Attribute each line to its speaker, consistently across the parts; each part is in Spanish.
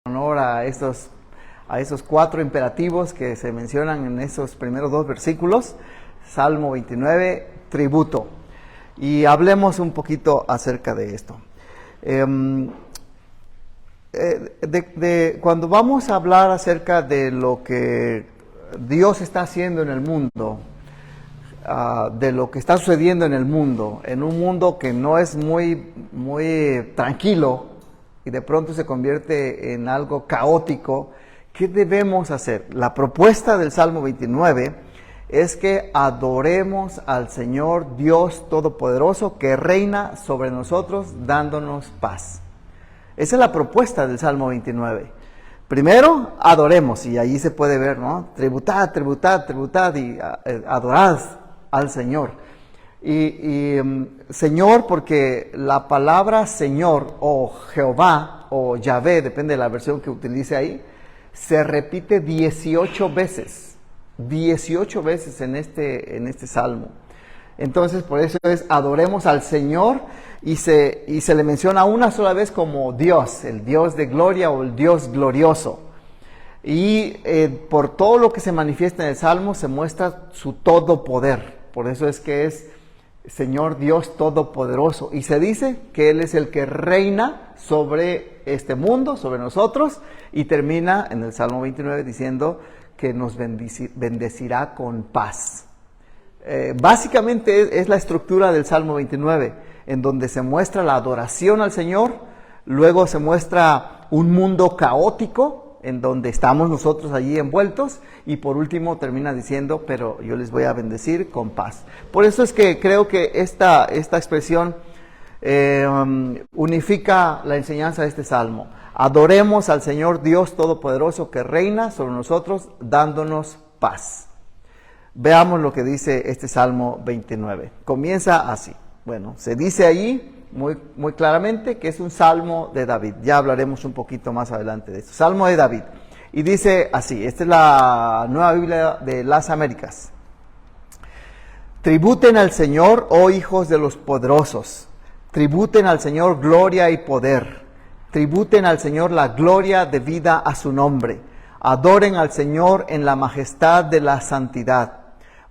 Speaker 1: honor a esos 4 imperativos que se mencionan en esos primeros 2 versículos. Salmo 29, tributo. Y hablemos un poquito acerca de esto. Cuando vamos a hablar acerca de lo que Dios está haciendo en el mundo, de lo que está sucediendo en el mundo, en un mundo que no es muy tranquilo y de pronto se convierte en algo caótico, ¿qué debemos hacer? La propuesta del Salmo 29 es que adoremos al Señor Dios Todopoderoso que reina sobre nosotros dándonos paz. Esa es la propuesta del Salmo 29. Primero, adoremos, y ahí se puede ver, ¿no? Tributad, tributad, tributad y adorad al Señor. Y Señor, porque la palabra Señor o Jehová o Yahvé, depende de la versión que utilice ahí, se repite 18 veces. 18 veces en este salmo. Entonces, por eso es adoremos al Señor y se le menciona una sola vez como Dios, el Dios de gloria o el Dios glorioso. Y por todo lo que se manifiesta en el salmo se muestra su todopoder. Por eso es que es Señor Dios Todopoderoso. Y se dice que Él es el que reina sobre este mundo, sobre nosotros, y termina en el Salmo 29 diciendo que nos bendecirá con paz. Básicamente es la estructura del Salmo 29, en donde se muestra la adoración al Señor, luego se muestra un mundo caótico, en donde estamos nosotros allí envueltos, y por último termina diciendo, pero yo les voy a bendecir con paz. Por eso es que creo que esta expresión unifica la enseñanza de este Salmo. Adoremos al Señor Dios Todopoderoso que reina sobre nosotros dándonos paz. Veamos lo que dice este Salmo 29. Comienza así. Bueno, se dice allí muy claramente que es un Salmo de David. Ya hablaremos un poquito más adelante de esto. Salmo de David. Y dice así, esta es la Nueva Biblia de las Américas. Tributen al Señor, oh hijos de los poderosos. Tributen al Señor gloria y poder. Tributen al Señor la gloria debida a su nombre. Adoren al Señor en la majestad de la santidad.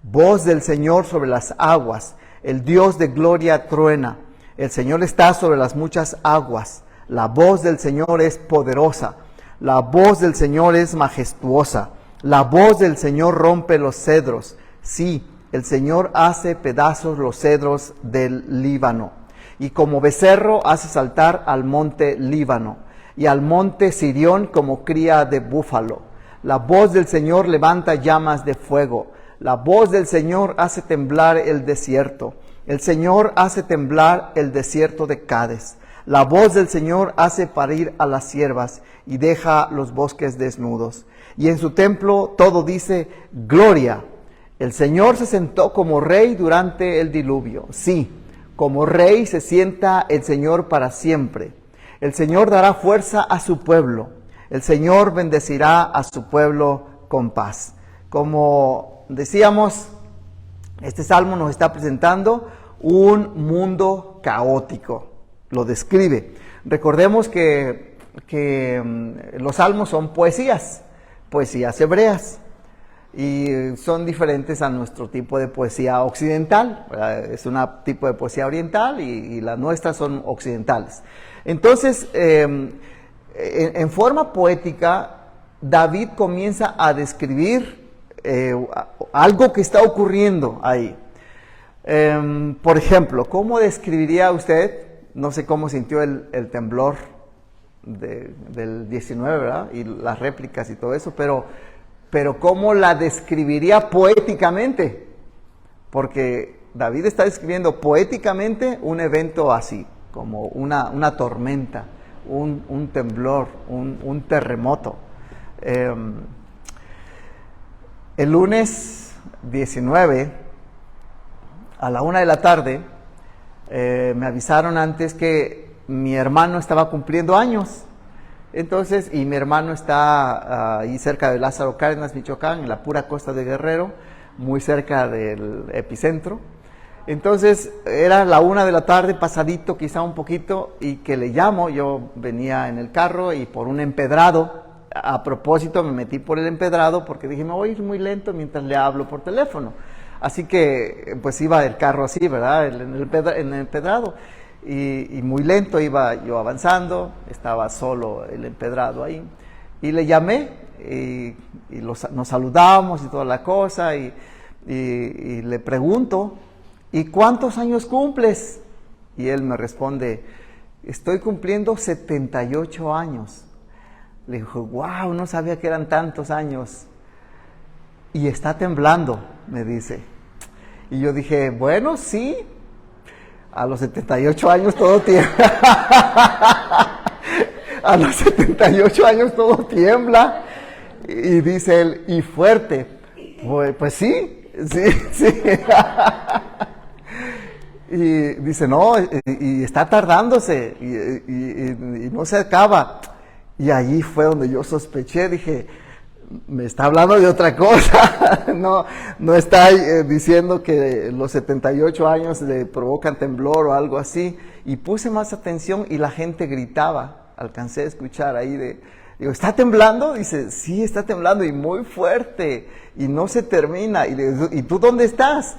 Speaker 1: Voz del Señor sobre las aguas. El Dios de gloria truena. El Señor está sobre las muchas aguas. La voz del Señor es poderosa. La voz del Señor es majestuosa. La voz del Señor rompe los cedros. Sí, el Señor hace pedazos los cedros del Líbano. Y como becerro hace saltar al monte Líbano. Y al monte Sirión como cría de búfalo. La voz del Señor levanta llamas de fuego. La voz del Señor hace temblar el desierto. El Señor hace temblar el desierto de Cades. La voz del Señor hace parir a las ciervas y deja los bosques desnudos. Y en su templo todo dice gloria. El Señor se sentó como rey durante el diluvio. Sí, como rey se sienta el Señor para siempre. El Señor dará fuerza a su pueblo. El Señor bendecirá a su pueblo con paz. Como decíamos, este salmo nos está presentando un mundo caótico. Lo describe. Recordemos que los salmos son poesías hebreas. Y son diferentes a nuestro tipo de poesía occidental. Es un tipo de poesía oriental y las nuestras son occidentales. Entonces, en forma poética, David comienza a describir algo que está ocurriendo ahí. Por ejemplo, ¿cómo describiría usted, no sé cómo sintió el temblor del 19, ¿verdad? Y las réplicas y todo eso, pero ¿cómo la describiría poéticamente? Porque David está describiendo poéticamente un evento así, como una tormenta, un temblor, un terremoto. El lunes 19, a la 1 de la tarde, me avisaron antes que mi hermano estaba cumpliendo años. Entonces, y mi hermano está ahí cerca de Lázaro Cárdenas, Michoacán, en la pura costa de Guerrero, muy cerca del epicentro. Entonces era la 1 de la tarde, pasadito quizá un poquito, y que le llamo. Yo venía en el carro y por un empedrado, a propósito me metí por el empedrado porque dije, me voy a ir muy lento mientras le hablo por teléfono. Así que pues iba el carro así, ¿verdad? En el empedrado. Y muy lento iba yo avanzando, estaba solo el empedrado ahí. Y le llamé nos saludamos y toda la cosa y le pregunto, ¿y cuántos años cumples? Y él me responde, estoy cumpliendo 78 años. Le dijo, wow, no sabía que eran tantos años. Y está temblando, me dice. Y yo dije, bueno, sí, a los 78 años todo tiembla. A los 78 años todo tiembla. Y dice él, y fuerte. Pues sí, sí. Y dice, no, y está tardándose, y no se acaba. Y allí fue donde yo sospeché, dije, me está hablando de otra cosa. No está diciendo que los 78 años le provocan temblor o algo así. Y puse más atención y la gente gritaba, alcancé a escuchar ahí digo, ¿está temblando? Dice, sí, está temblando y muy fuerte y no se termina. Y le digo, ¿y tú dónde estás?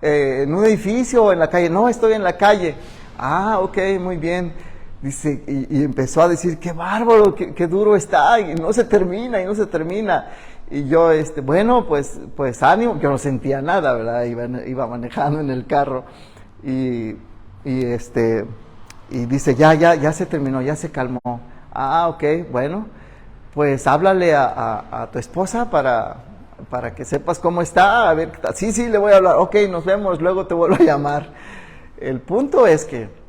Speaker 1: ¿En un edificio o en la calle? No, estoy en la calle. Ah, ok, muy bien. Dice, y empezó a decir, qué bárbaro, qué duro está, y no se termina, y no se termina. Y yo, bueno, pues ánimo, yo no sentía nada, ¿verdad? Iba manejando en el carro. Y dice, ya se terminó, ya se calmó. Ah, ok, bueno, pues háblale a tu esposa para que sepas cómo está, a ver qué tal. Sí, le voy a hablar, ok, nos vemos, luego te vuelvo a llamar. El punto es que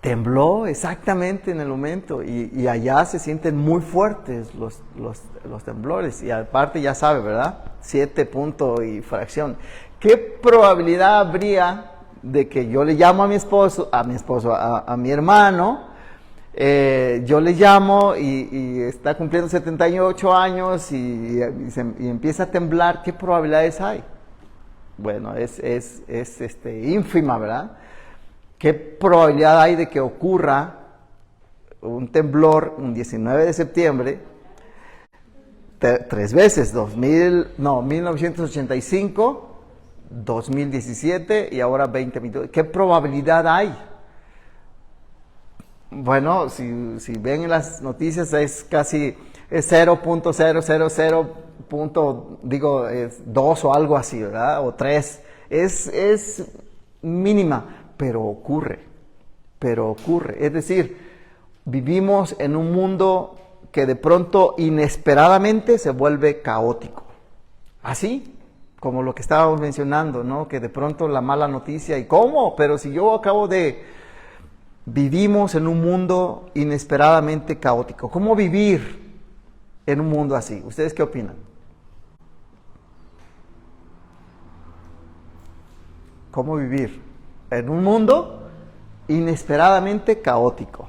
Speaker 1: tembló exactamente en el momento y allá se sienten muy fuertes los temblores y aparte ya sabe, ¿verdad? 7 punto y fracción. ¿Qué probabilidad habría de que yo le llamo a mi hermano, yo le llamo y está cumpliendo 78 años y empieza a temblar? ¿Qué probabilidades hay? Bueno, es ínfima, ¿verdad? ¿Qué probabilidad hay de que ocurra un temblor un 19 de septiembre? 3 veces, 1985, 2017 y ahora 2022. ¿Qué probabilidad hay? Bueno, si ven en las noticias es casi 0.000.2 o algo así, ¿verdad? O 3. Es mínima. Pero ocurre. Es decir, vivimos en un mundo que de pronto inesperadamente se vuelve caótico. Así como lo que estábamos mencionando, ¿no? Que de pronto la mala noticia, ¿y cómo? Pero si yo acabo de... Vivimos en un mundo inesperadamente caótico. ¿Cómo vivir en un mundo así? ¿Ustedes qué opinan? ¿Cómo vivir en un mundo inesperadamente caótico?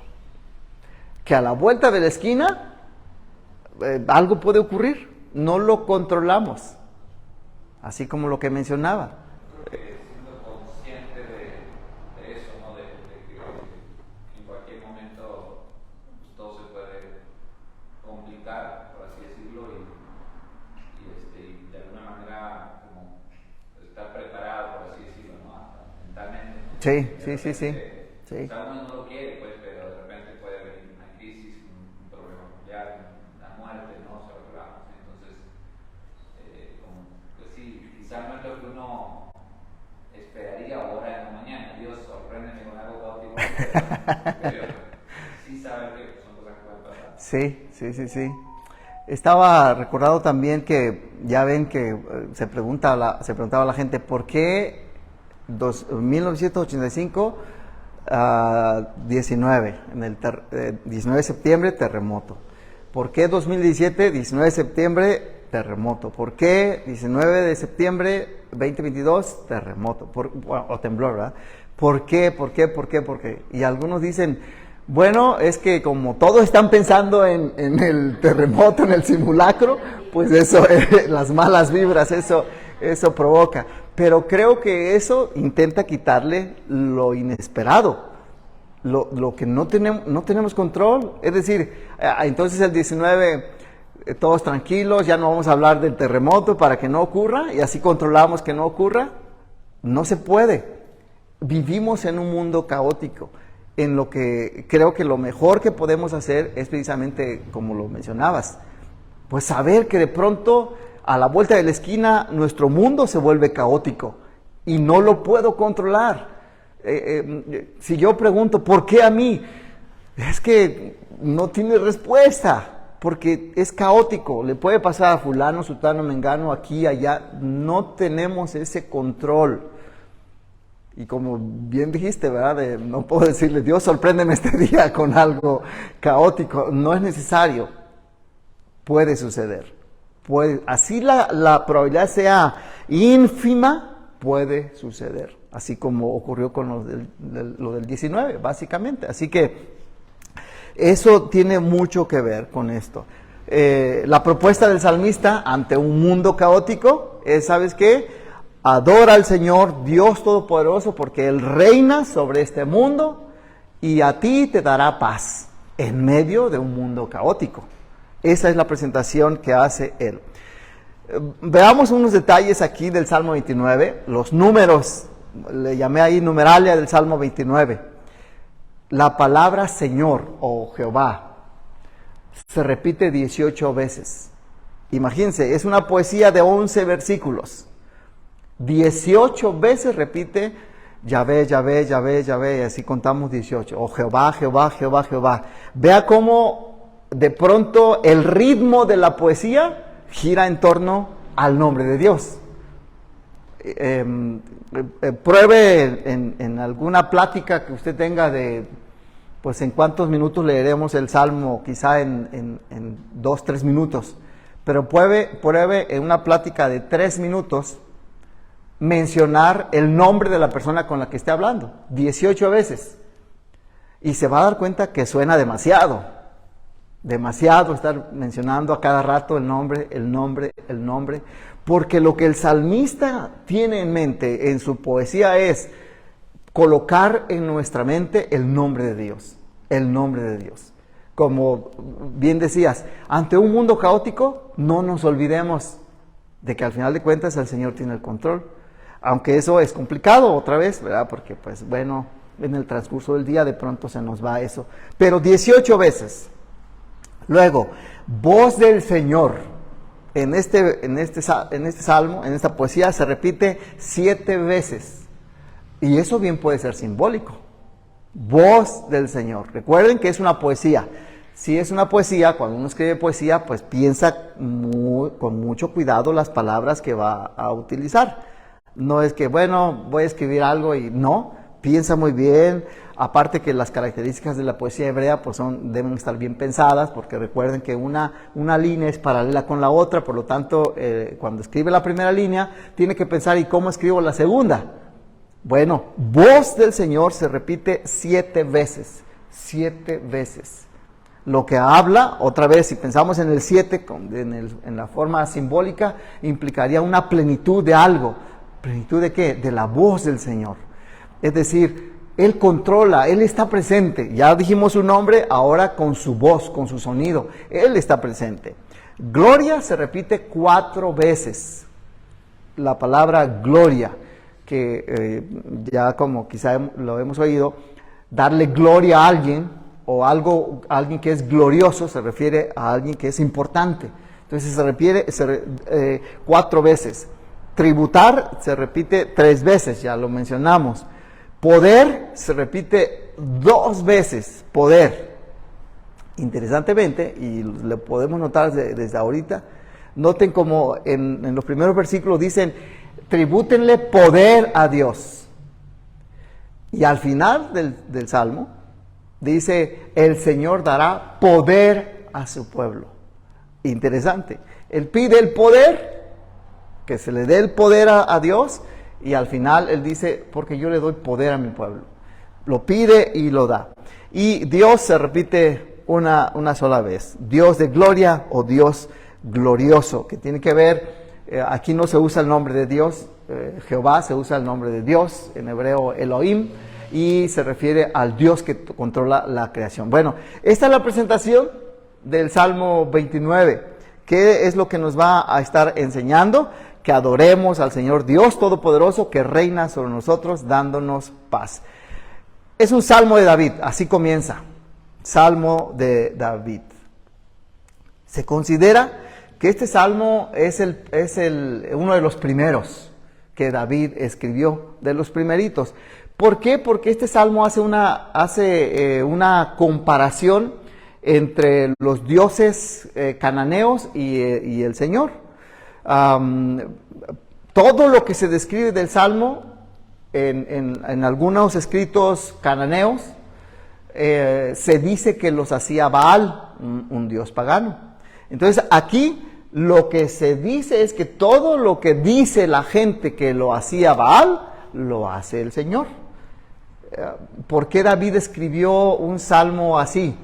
Speaker 1: Que a la vuelta de la esquina algo puede ocurrir, no lo controlamos, así como lo que mencionaba.
Speaker 2: Creo que siendo consciente de eso, ¿no? De que en cualquier momento pues, todo se puede complicar, por así decirlo, y de alguna manera como estar preparado, por así decirlo, ¿no? Hasta mentalmente, ¿no?
Speaker 1: Sí.
Speaker 2: O sea, uno no lo quiere, pues, pero de repente puede venir una crisis, un problema familiar, una muerte, ¿no? O sea, entonces, pues sí, quizás no es lo que uno esperaría ahora en la mañana. Dios, sorpréndeme con algo caótico, pero sí sabe que son cosas que pueden pasar.
Speaker 1: Sí. Estaba recordado también que ya ven que se preguntaba a la gente ¿por qué 1985 19 19 de septiembre terremoto? ¿Por qué 2017 19 de septiembre terremoto? ¿Por qué 19 de septiembre 2022 terremoto? O temblor, ¿verdad? ¿Por qué? Y algunos dicen, bueno, es que como todos están pensando en el terremoto, en el simulacro, pues eso, las malas vibras, eso provoca. Pero creo que eso intenta quitarle lo inesperado, lo que no tenemos control. Es decir, entonces el 19, todos tranquilos, ya no vamos a hablar del terremoto para que no ocurra, y así controlamos que no ocurra. No se puede. Vivimos en un mundo caótico, en lo que creo que lo mejor que podemos hacer es precisamente, como lo mencionabas, pues saber que de pronto a la vuelta de la esquina nuestro mundo se vuelve caótico y no lo puedo controlar. Si yo pregunto, ¿por qué a mí? Es que no tiene respuesta, porque es caótico. Le puede pasar a fulano, sutano, mengano, aquí, allá. No tenemos ese control. Y como bien dijiste, ¿verdad? No puedo decirle, Dios, sorpréndeme este día con algo caótico. No es necesario. Puede suceder. Así la probabilidad sea ínfima, puede suceder. Así como ocurrió con lo del 19, básicamente. Así que eso tiene mucho que ver con esto. La propuesta del salmista ante un mundo caótico es, ¿sabes qué? Adora al Señor, Dios Todopoderoso, porque Él reina sobre este mundo y a ti te dará paz en medio de un mundo caótico. Esa es la presentación que hace Él. Veamos unos detalles aquí del Salmo 29, los números, le llamé ahí numeralia del Salmo 29. La palabra Señor o Jehová se repite 18 veces. Imagínense, es una poesía de 11 versículos. 18 veces repite Yahvé, Yahvé, Yahvé, Yahvé, y así contamos 18. O Jehová, Jehová, Jehová, Jehová. Vea cómo de pronto el ritmo de la poesía gira en torno al nombre de Dios. Pruebe en alguna plática que usted tenga pues en cuántos minutos leeremos el Salmo, quizá en 2-3 minutos. Pero pruebe en una plática de 3 minutos mencionar el nombre de la persona con la que esté hablando, 18 veces. Y se va a dar cuenta que suena demasiado estar mencionando a cada rato el nombre, porque lo que el salmista tiene en mente en su poesía es colocar en nuestra mente el nombre de Dios, Como bien decías, ante un mundo caótico, no nos olvidemos de que al final de cuentas el Señor tiene el control. Aunque eso es complicado otra vez, ¿verdad? Porque pues bueno, en el transcurso del día de pronto se nos va eso. Pero 18 veces. Luego, voz del Señor. En este salmo, en esta poesía, se repite 7 veces. Y eso bien puede ser simbólico. Voz del Señor. Recuerden que es una poesía. Si es una poesía, cuando uno escribe poesía, pues piensa con mucho cuidado las palabras que va a utilizar. No es que, bueno, voy a escribir algo y no, piensa muy bien. Aparte que las características de la poesía hebrea pues deben estar bien pensadas, porque recuerden que una línea es paralela con la otra, por lo tanto, cuando escribe la primera línea, tiene que pensar, ¿y cómo escribo la segunda? Bueno, voz del Señor se repite 7 veces, 7 veces. Lo que habla, otra vez, si pensamos en el 7, en la forma simbólica, implicaría una plenitud de algo. ¿Plenitud de qué? De la voz del Señor. Es decir, Él controla, Él está presente. Ya dijimos su nombre, ahora con su voz, con su sonido. Él está presente. Gloria se repite 4 veces. La palabra gloria, que ya como quizá lo hemos oído, darle gloria a alguien o a alguien que es glorioso se refiere a alguien que es importante. Entonces se refiere 4 veces. Tributar se repite 3 veces, ya lo mencionamos. Poder se repite 2 veces, poder. Interesantemente, y lo podemos notar desde ahorita, noten como en los primeros versículos dicen, tribútenle poder a Dios. Y al final del Salmo dice, el Señor dará poder a su pueblo. Interesante. Él pide el poder, que se le dé el poder a Dios, y al final Él dice, porque yo le doy poder a mi pueblo. Lo pide y lo da. Y Dios se repite una sola vez. Dios de gloria o Dios glorioso, que tiene que ver, aquí no se usa el nombre de Dios, Jehová, se usa el nombre de Dios, en hebreo Elohim, y se refiere al Dios que controla la creación. Bueno, esta es la presentación del Salmo 29, que es lo que nos va a estar enseñando, que adoremos al Señor Dios Todopoderoso, que reina sobre nosotros, dándonos paz. Es un Salmo de David, así comienza, Salmo de David. Se considera que este Salmo es uno de los primeros que David escribió, de los primeritos. ¿Por qué? Porque este Salmo hace una comparación entre los dioses cananeos y el Señor. Todo lo que se describe del Salmo en algunos escritos cananeos se dice que los hacía Baal, un dios pagano. Entonces aquí lo que se dice es que todo lo que dice la gente que lo hacía Baal, lo hace el Señor. ¿Por qué David escribió un salmo así?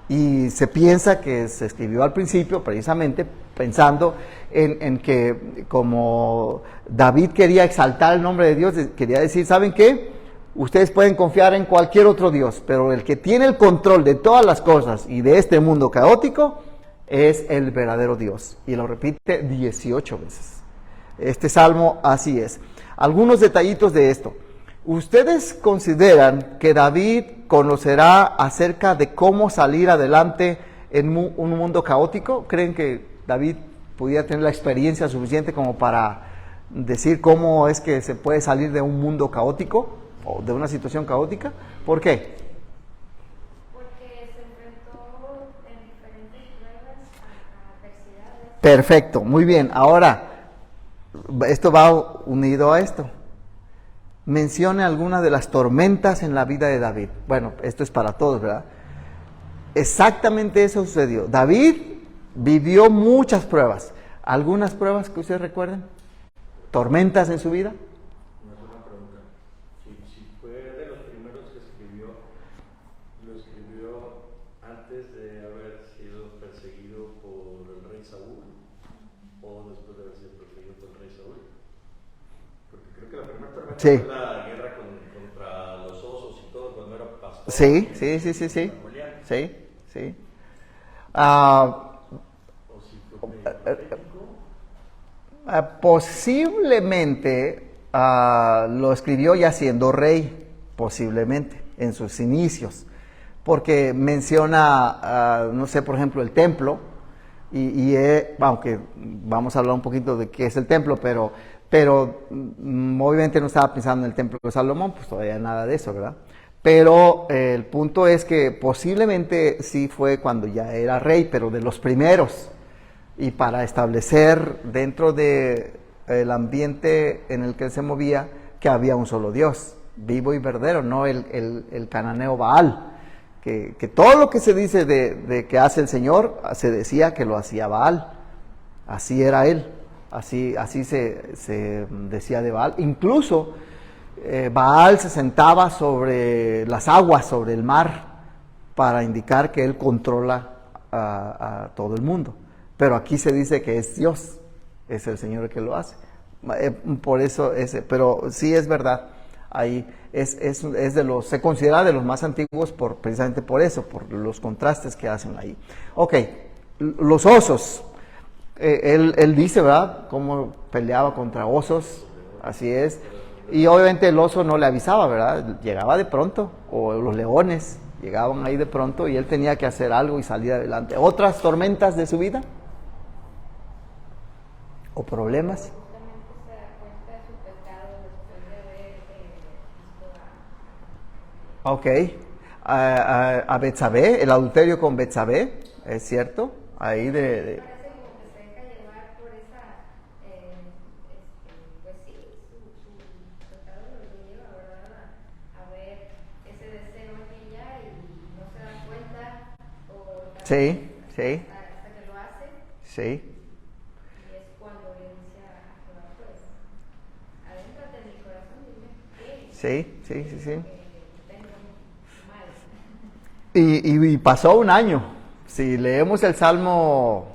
Speaker 1: Y se piensa que se escribió al principio precisamente pensando en que como David quería exaltar el nombre de Dios, quería decir, ¿saben qué? Ustedes pueden confiar en cualquier otro Dios, pero el que tiene el control de todas las cosas y de este mundo caótico es el verdadero Dios. Y lo repite 18 veces. Este salmo así es. Algunos detallitos de esto. ¿Ustedes consideran que David conocerá acerca de cómo salir adelante en un mundo caótico? ¿Creen que David pudiera tener la experiencia suficiente como para decir cómo es que se puede salir de un mundo caótico o de una situación caótica? ¿Por qué? Perfecto, muy bien. Ahora, esto va unido a esto. Mencione alguna de las tormentas en la vida de David. Bueno, esto es para todos, ¿verdad? Exactamente eso sucedió. David vivió muchas pruebas. ¿Algunas pruebas que ustedes recuerden? ¿Tormentas en su vida?
Speaker 3: Una pregunta. Si fue de los primeros que escribió, ¿lo escribió antes de haber sido perseguido por el rey Saúl o después de haber sido perseguido por el rey Saúl? Porque creo que la primera tormenta
Speaker 1: Sí.
Speaker 3: fue la guerra contra los osos y todo cuando era pastor.
Speaker 1: Sí.
Speaker 3: ¿O si fue profético?
Speaker 1: Posiblemente lo escribió ya siendo rey, posiblemente, en sus inicios, porque menciona, no sé, por ejemplo, el templo, aunque vamos a hablar un poquito de qué es el templo, pero obviamente no estaba pensando en el templo de Salomón, pues todavía nada de eso, ¿verdad? Pero el punto es que posiblemente sí fue cuando ya era rey, pero de los primeros, y para establecer dentro de el ambiente en el que él se movía que había un solo Dios, vivo y verdadero, no el cananeo Baal, que todo lo que se dice de que hace el Señor, se decía que lo hacía Baal, así era él, así se decía de Baal. Incluso Baal se sentaba sobre las aguas, sobre el mar, para indicar que él controla a todo el mundo. Pero aquí se dice que es Dios, es el Señor el que lo hace. Por eso, pero sí es verdad, ahí se considera de los más antiguos precisamente por eso, por los contrastes que hacen ahí. Ok, los osos. Él dice, ¿verdad?, cómo peleaba contra osos, así es. Y obviamente el oso no le avisaba, ¿verdad? Llegaba de pronto, o los leones llegaban ahí de pronto y él tenía que hacer algo y salir adelante. ¿Otras tormentas de su vida? ¿O problemas? Ok, a Betsabé, el adulterio con Betsabé, es cierto, ahí de sí, sí, sí. Sí. Y pasó un año. Si leemos el Salmo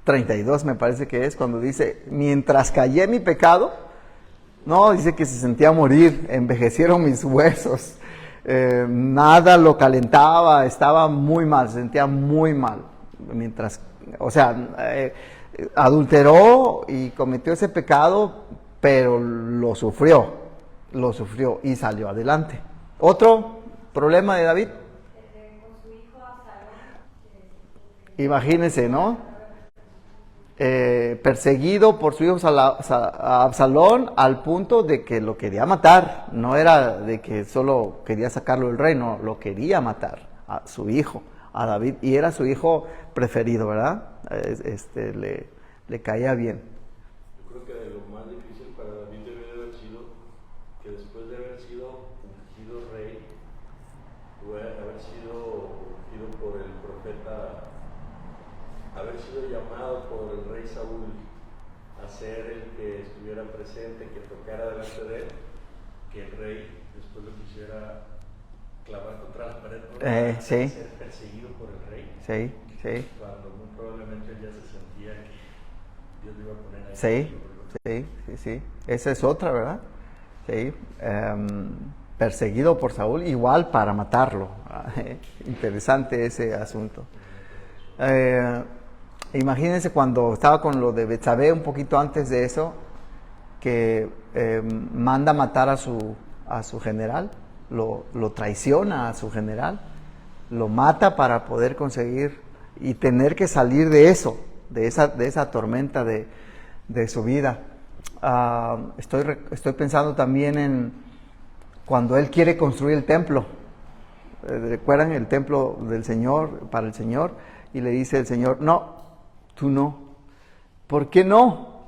Speaker 1: 32, me parece que es, cuando dice, mientras callé mi pecado, No, dice que se sentía morir, envejecieron mis huesos. Nada lo calentaba, estaba muy mal, se sentía muy mal. Mientras, o sea, adulteró y cometió ese pecado, pero lo sufrió y salió adelante. ¿Otro problema de David?
Speaker 4: Con su hijo Absalón.
Speaker 1: Imagínense, ¿no? Perseguido por su hijo Absalón al punto de que lo quería matar. No era de que solo quería sacarlo del reino, lo quería matar a su hijo, a David, y era su hijo preferido, ¿verdad? Le caía bien.
Speaker 3: Yo creo que de lo más difícil para David debe de haber sido que después de haber sido ungido rey, haber sido ungido por el profeta, haber sido llamado por el rey Saúl a ser el que estuviera presente, que tocara delante de él, que el rey después lo quisiera clavar contra la pared, ¿no?
Speaker 1: Sí.
Speaker 3: Ser perseguido por el rey.
Speaker 1: Sí, sí.
Speaker 3: Cuando muy probablemente él ya se sentía que Dios le iba a poner ahí.
Speaker 1: Sí. Esa es otra, ¿verdad? Sí. Perseguido por Saúl, igual para matarlo. Interesante ese asunto. Imagínense cuando estaba con lo de Betsabé, un poquito antes de eso, que manda matar a su general, lo traiciona a su general, lo mata para poder conseguir y tener que salir de eso, de esa tormenta de su vida. Estoy pensando también en cuando él quiere construir el templo. ¿Recuerdan el templo del Señor, para el Señor? Y le dice el Señor, no, tú no. ¿Por qué no?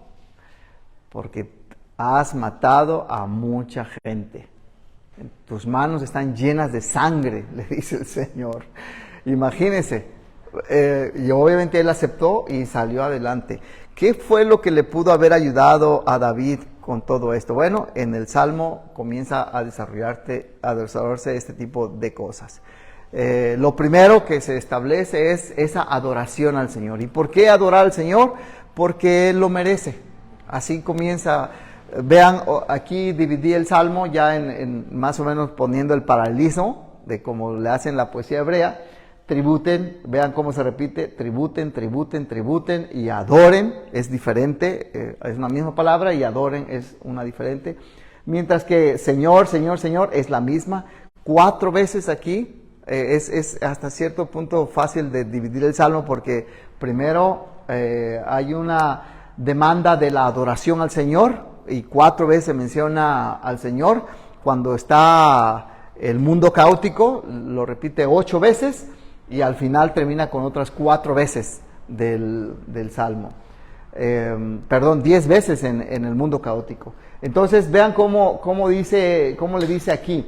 Speaker 1: Porque has matado a mucha gente. Tus manos están llenas de sangre, le dice el Señor. Imagínense. Y obviamente él aceptó y salió adelante. ¿Qué fue lo que le pudo haber ayudado a David con todo esto? Bueno, en el Salmo comienza a desarrollarse este tipo de cosas. Lo primero que se establece es esa adoración al Señor. ¿Y por qué adorar al Señor? Porque Él lo merece. Así comienza. Vean, aquí dividí el Salmo ya en más o menos poniendo el paralelismo de cómo le hacen la poesía hebrea. Tributen, vean cómo se repite, tributen y adoren, es diferente, es una misma palabra y adoren es una diferente. Mientras que Señor es la misma, 4 veces aquí. Es hasta cierto punto fácil de dividir el Salmo porque primero hay una demanda de la adoración al Señor y 4 veces se menciona al Señor. Cuando está el mundo caótico lo repite 8 veces y al final termina con otras 4 veces del Salmo. 10 veces en el mundo caótico. Entonces vean cómo le dice aquí.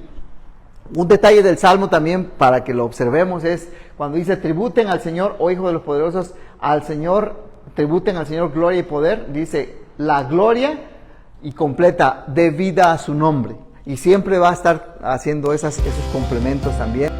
Speaker 1: Un detalle del Salmo también para que lo observemos es cuando dice tributen al Señor, oh hijos de los poderosos, tributen al Señor gloria y poder, dice la gloria y completa debida a su nombre. Y siempre va a estar haciendo esos complementos también.